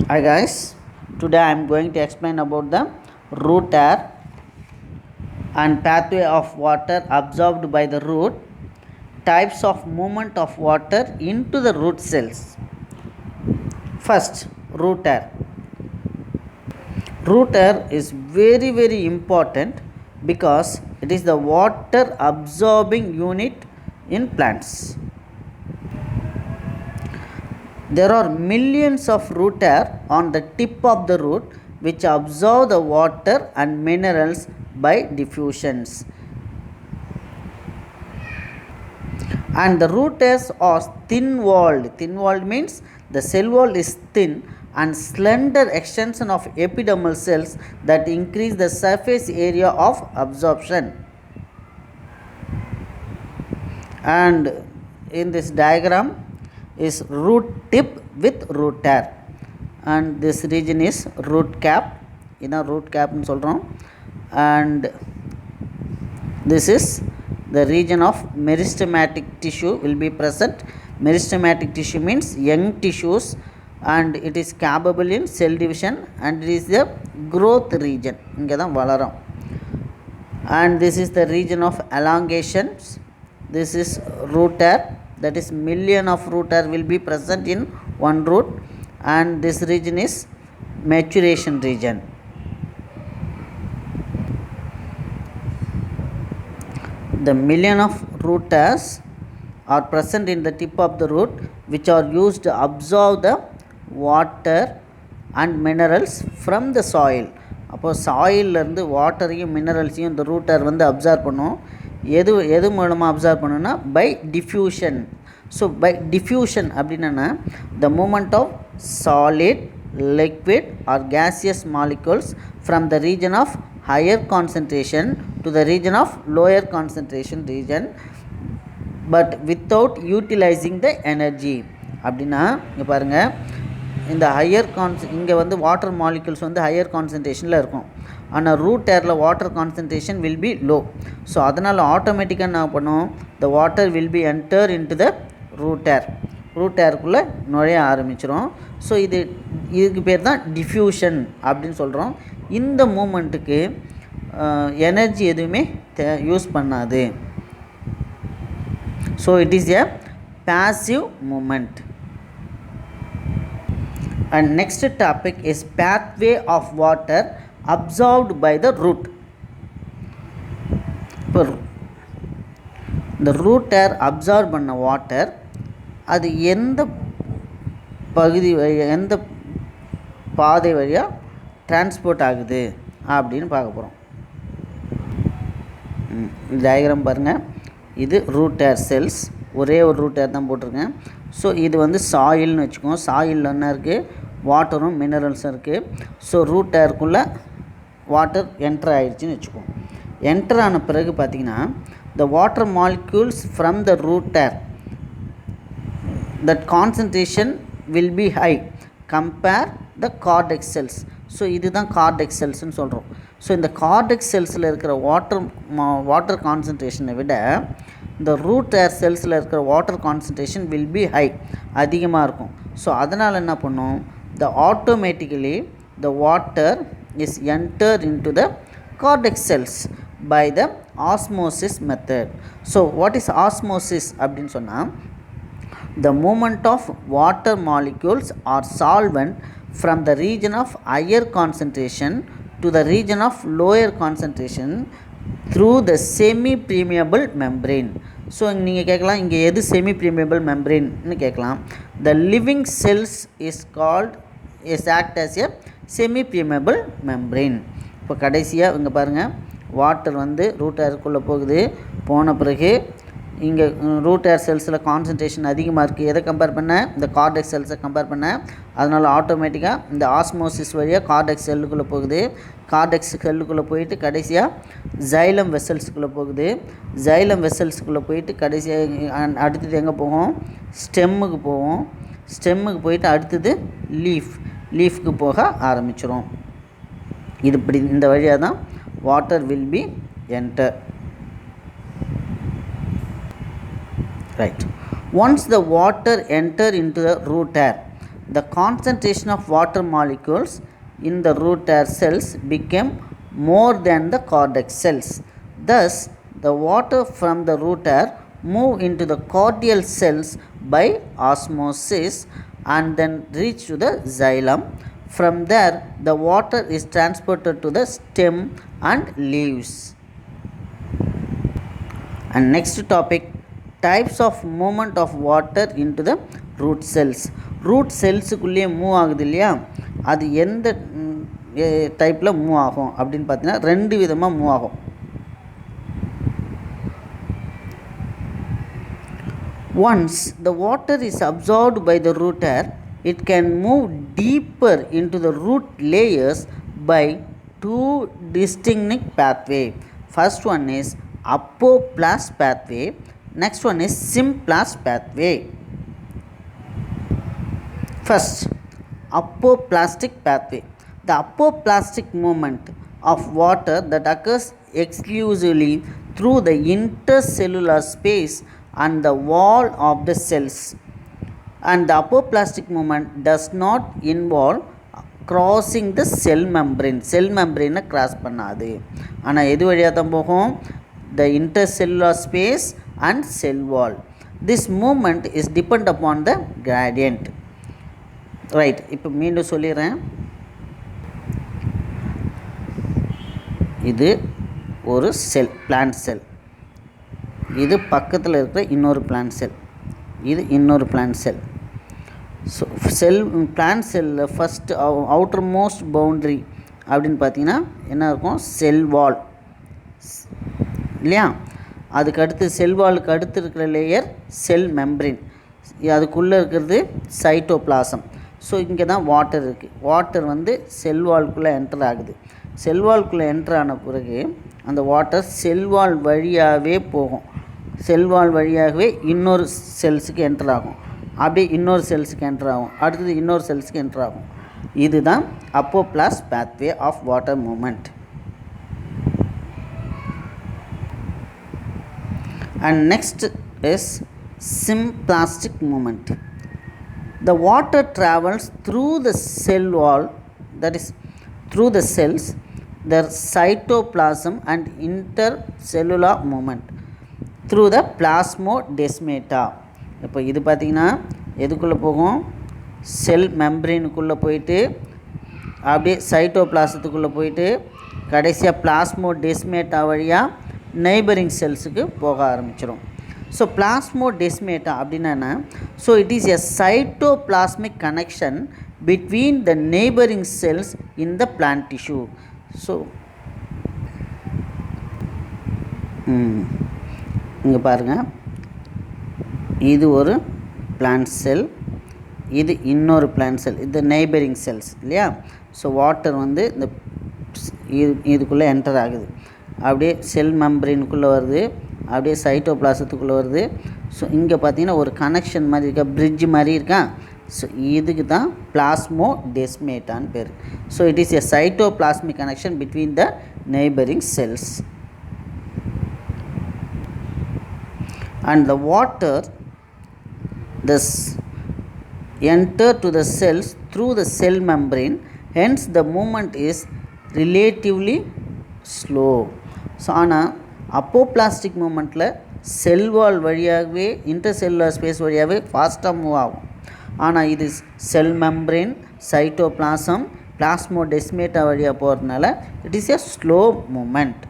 Hi guys, today I am going to explain about the root air and pathway of water absorbed by the root, types of movement of water into the root cells. First, root air. Root air is very important because it is the water absorbing unit in plants. There are millions of root hair on the tip of the root which absorb the water and minerals by diffusions. And the root hairs are thin walled. Thin walled means the cell wall is thin and slender extension of epidermal cells that increase the surface area of absorption. And in this diagram is root tip with root hair, and this region is root cap. Root cap nu solrom. And this is the region of meristematic tissue will be present. Meristematic tissue means young tissues, and it is capable in cell division, and it is the growth region. Inga dhaan valaram. And this is the region of elongations. This is root hair, that is million of root hair will be present in one root, and this region is maturation region. The million of root hairs are present in the tip of the root which are used to absorb the water and minerals from the soil. அப்போ சாயிலிருந்து வாட்டரையும் மினரல்ஸையும் இந்த root hair வந்து absorb பண்ணும். எது மூலமாக absorb பண்ணுன்னா by diffusion. So by diffusion அப்படின்னா the movement of solid, liquid or gaseous molecules from the region of higher concentration to the region of lower concentration region, but without utilizing the energy. அப்படின்னா இங்கே பாருங்கள், இந்த higher இங்கே வந்து water molecules வந்து higher கான்சன்ட்ரேஷனில் இருக்கும். ஆனால் ரூட் ஏரில் water concentration will be low. So அதனால் ஆட்டோமேட்டிக்காக என்ன பண்ணும், the water will be enter into the root hair. Root ஏருக்குள்ளே நுழைய ஆரம்பிச்சிடும். ஸோ இதுக்கு பேர் தான் டிஃப்யூஷன் அப்படின்னு சொல்கிறோம். இந்த மூமெண்ட்டுக்கு எனர்ஜி எதுவுமே யூஸ் பண்ணாது. So it is a passive movement. And next topic is pathway of water absorbed by the root. The root hair absorb பண்ண வாட்டர் அது எந்த பகுதி வழியாக, எந்த பாதை வழியாக டிரான்ஸ்போர்ட் ஆகுது அப்படின்னு பார்க்க போகிறோம். டயக்ராம் பாருங்கள், இது ரூட் ஹேர் செல்ஸ். ஒரே ஒரு ரூட் ஹேர் தான் போட்டிருக்கேன். ஸோ இது வந்து சாயில்னு வச்சுக்கோங்க. சாயிலில் என்ன இருக்குது, வாட்டரும் மினரல்ஸும் இருக்குது. ஸோ ரூட் ஹேருக்குள்ளே வாட்டர் என்டர் ஆகிடுச்சின்னு வச்சுக்கோங்க. என்டர் ஆன பிறகு பார்த்திங்கன்னா the water molecules from the root hair, that concentration will be high compare the cortex cells. So இதுதான் கார்டெக்ஸ் செல்ஸ்ன்னு சொல்கிறோம். ஸோ இந்த கார்டெக்ஸ் செல்ஸில் இருக்கிற வாட்டர் கான்சன்ட்ரேஷனை விட இந்த ரூட் ஹேர் செல்ஸில் இருக்கிற water concentration will be high, அதிகமாக இருக்கும். ஸோ அதனால் என்ன பண்ணும், the automatically the water is enter into the cortex cells by the osmosis method. So what is osmosis அப்படின்னு சொன்னால், the movement of water molecules or solvent from the region of higher concentration to the region of lower concentration through the semi permeable membrane. So நீங்கள் கேட்கலாம், இங்கே எது semi permeable membraneன்னு கேட்கலாம். the living cells is act as a semi permeable membrane. இப்போ கடைசியாக இங்கே பாருங்கள், water வந்து ரூட் ஹேருக்குள்ளே போகுது. போன பிறகு இங்கே ரூட் ஹேர் செல்ஸில் கான்சன்ட்ரேஷன் அதிகமாக இருக்குது. எதை கம்பேர் பண்ண, இந்த கார்டெக்ஸ் செல்ஸை கம்பேர் பண்ண. அதனால் ஆட்டோமேட்டிக்காக இந்த ஆஸ்மோசிஸ் வழியாக கார்டெக்ஸ் செல்லுக்குள்ளே போகுது. கார்டெக்ஸ் செல்லுக்குள்ளே போயிட்டு கடைசியாக ஜைலம் வெசல்ஸுக்குள்ளே போகுது. ஜைலம் வெசல்ஸுக்குள்ளே போயிட்டு கடைசியாக அடுத்தது எங்கே போகும், ஸ்டெம்முக்கு போகும். ஸ்டெம்முக்கு போயிட்டு அடுத்தது லீஃப்க்கு போக ஆரம்பிச்சிடும். இது இப்படி இந்த வழியாக தான் water will be enter. Right. Once the water enter into the root hair, the concentration of water molecules in the root hair cells became more than the cortex cells. Thus, the water from the root hair move into the cordial cells by osmosis and then reach to the xylem. From there, the water is transported to the stem and leaves. And next topic, types of movement of water into the root cells. root செல்ஸுக்குள்ளே move ஆகுது இல்லையா, அது எந்த டைப்பில் move ஆகும் அப்படின்னு பார்த்தீங்கன்னா ரெண்டு விதமாக மூவ் ஆகும். Once the water is absorbed by the root hair, it can move deeper into the root layers by two distinct pathways. First one is apoplast pathway, next one is symplast pathway. First, apoplastic pathway. The apoplastic movement of water that occurs exclusively through the intercellular space and the wall of the cells, and the apoplastic movement does not involve crossing the cell membrane. Cell membrane cross பண்ணாது, ஆனால் எது வழியாக தான் போகும், the intercellular space and cell wall. This movement is depend upon the gradient. Right, இப்போ மீண்டும் சொல்லிடுறேன். இது ஒரு செல், பிளான்ட் செல். இது பக்கத்தில் இருக்கிற இன்னொரு பிளான்ட் செல், இது இன்னொரு பிளான்ட் செல். ஸோ செல், பிளான்ட் செல்லில் ஃபஸ்ட்டு அவுட்டர் மோஸ்ட் பவுண்ட்ரி அப்படின்னு பார்த்தீங்கன்னா என்ன இருக்கும், செல் வால் இல்லையா. அதுக்கு அடுத்து செல் வாலுக்கு அடுத்து இருக்கிற லேயர் செல் மெம்ப்ரேன், அதுக்குள்ளே இருக்கிறது சைட்டோபிளாசம். ஸோ இங்கே தான் வாட்டர் இருக்குது. வாட்டர் வந்து செல் வால்குள்ளே என்டர் ஆகுது. செல் வால்குள்ளே என்டர் ஆன பிறகு அந்த வாட்டர் செல் வால் வழியாகவே போகும். செல் வால் வழியாகவே இன்னொரு செல்ஸுக்கு என்டர் ஆகும், அப்படியே இன்னொரு செல்ஸுக்கு என்டர் ஆகும், அடுத்தது இன்னொரு செல்ஸுக்கு என்டர் ஆகும். இதுதான் apoplast pathway of water movement. And next is symplastic movement. The water travels through the cell wall, that is through the cells, their cytoplasm and intercellular movement through the plasmodesmata. இப்போ இது பார்த்திங்கன்னா எதுக்குள்ளே போகும், செல் மெம்ப்ரேனுக்குள்ளே போயிட்டு அப்படியே சைட்டோபிளாசத்துக்குள்ளே போயிட்டு கடைசியாக பிளாஸ்மோடெஸ்மேட்டா வழியாக நெய்பரிங் செல்ஸுக்கு போக ஆரம்பிச்சிடும். ஸோ பிளாஸ்மோடெஸ்மேட்டா அப்படின்னா, so it is a cytoplasmic connection between the neighbouring cells in the plant tissue. So இங்கே பாருங்கள், இது ஒரு பிளான்ட் செல், இது இன்னொரு பிளான்ட் செல், இது நெய்பரிங் செல்ஸ் இல்லையா. ஸோ வாட்டர் வந்து இந்த இதுக்குள்ளே என்டர் ஆகுது, அப்படியே செல் மெம்ப்ரேனுக்குள்ளே வருது, அப்படியே சைட்டோபிளாசத்துக்குள்ளே வருது. ஸோ இங்கே பார்த்தீங்கன்னா ஒரு கனெக்ஷன் மாதிரி இருக்கா, பிரிட்ஜ் மாதிரி இருக்கா. ஸோ இதுக்கு தான் பிளாஸ்மோடெஸ்மேட்டான்னு பேர். So it is a cytoplasmic connection between the neighbouring cells. And the water thus enter to the cells through the cell membrane, hence the movement is relatively slow. So ஆனால் அப்போப்ளாஸ்டிக் மூமெண்ட்டில் செல் வால் வழியாகவே intercellular space வழியாகவே ஃபாஸ்ட்டாக move ஆகும். ஆனால் இது செல் membrane, cytoplasm, plasmodesmata வழியாக போகிறதுனால it is a slow moment.